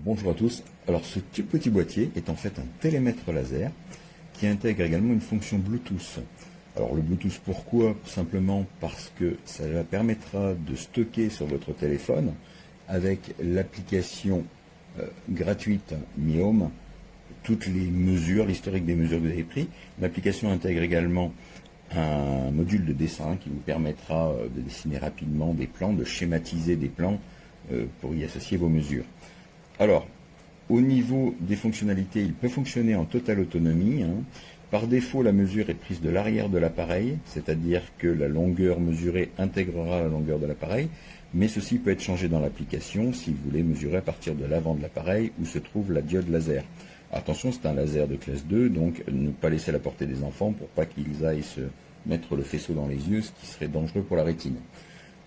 Bonjour à tous. Alors ce tout petit boîtier est en fait un télémètre laser qui intègre également une fonction Bluetooth. Alors le Bluetooth pourquoi? Simplement parce que ça permettra de stocker sur votre téléphone avec l'application gratuite Mi Home toutes les mesures, l'historique des mesures que vous avez prises. L'application intègre également un module de dessin qui vous permettra de dessiner rapidement des plans, de schématiser des plans pour y associer vos mesures. Alors, au niveau des fonctionnalités, il peut fonctionner en totale autonomie. Par défaut, la mesure est prise de l'arrière de l'appareil, c'est-à-dire que la longueur mesurée intégrera la longueur de l'appareil, mais ceci peut être changé dans l'application si vous voulez mesurer à partir de l'avant de l'appareil où se trouve la diode laser. Attention, c'est un laser de classe 2, donc ne pas laisser à la portée des enfants pour pas qu'ils aillent se mettre le faisceau dans les yeux, ce qui serait dangereux pour la rétine.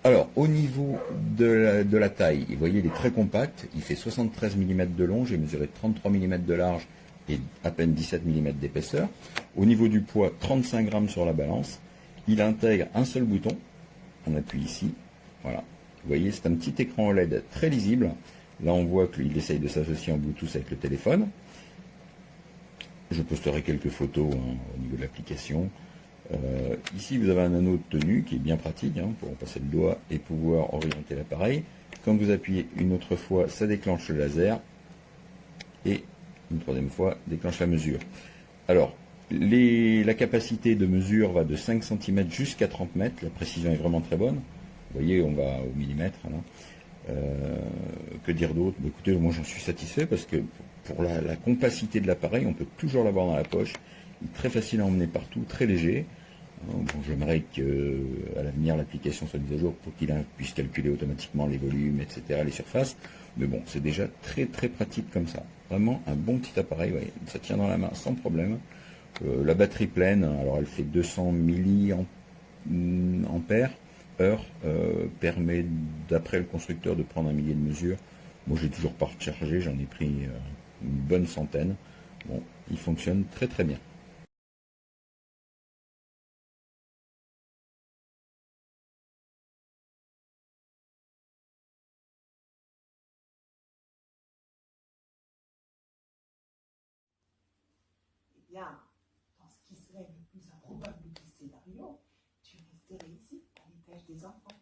Alors, au niveau de la taille, vous voyez, il est très compact, il fait 73 mm de long, j'ai mesuré 33 mm de large et à peine 17 mm d'épaisseur. Au niveau du poids, 35 grammes sur la balance. Il intègre un seul bouton, on appuie ici, voilà. Vous voyez, c'est un petit écran OLED très lisible. Là, on voit qu'il essaye de s'associer en Bluetooth avec le téléphone. Je posterai quelques photos au niveau de l'application. Ici, vous avez un anneau de tenue qui est bien pratique pour passer le doigt et pouvoir orienter l'appareil. Quand vous appuyez une autre fois, ça déclenche le laser et une troisième fois, déclenche la mesure. Alors, la capacité de mesure va de 5 cm jusqu'à 30 mètres. La précision est vraiment très bonne. Vous voyez, on va au millimètre. Que dire d'autre? Écoutez, moi j'en suis satisfait parce que pour la compacité de l'appareil, on peut toujours l'avoir dans la poche. Il est très facile à emmener partout, très léger. Bon, j'aimerais qu'à l'avenir l'application soit mise à jour pour qu'il puisse calculer automatiquement les volumes, etc., les surfaces. Mais bon, c'est déjà très très pratique comme ça. Vraiment un bon petit appareil, voyez, ça tient dans la main sans problème. La batterie pleine, alors elle fait 200 mAh, permet, d'après le constructeur, de prendre un millier de mesures. Moi, j'ai toujours pas rechargé, j'en ai pris une bonne centaine. Bon, il fonctionne très très bien. Eh bien, dans ce qui serait le plus improbable du scénario, tu resterais ici, à l'étage des enfants,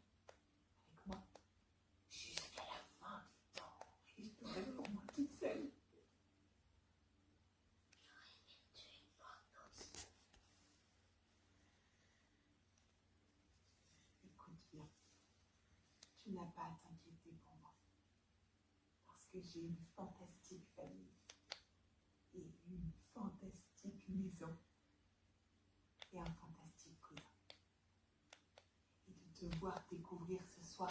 avec moi, jusqu'à la fin du temps, et je t'aurais pour moi toute seule. Écoute bien, tu n'as pas à t'inquiéter pour moi, parce que j'ai une fantastique famille et une fantastique maison et un fantastique cousin. Et de te voir découvrir ce soir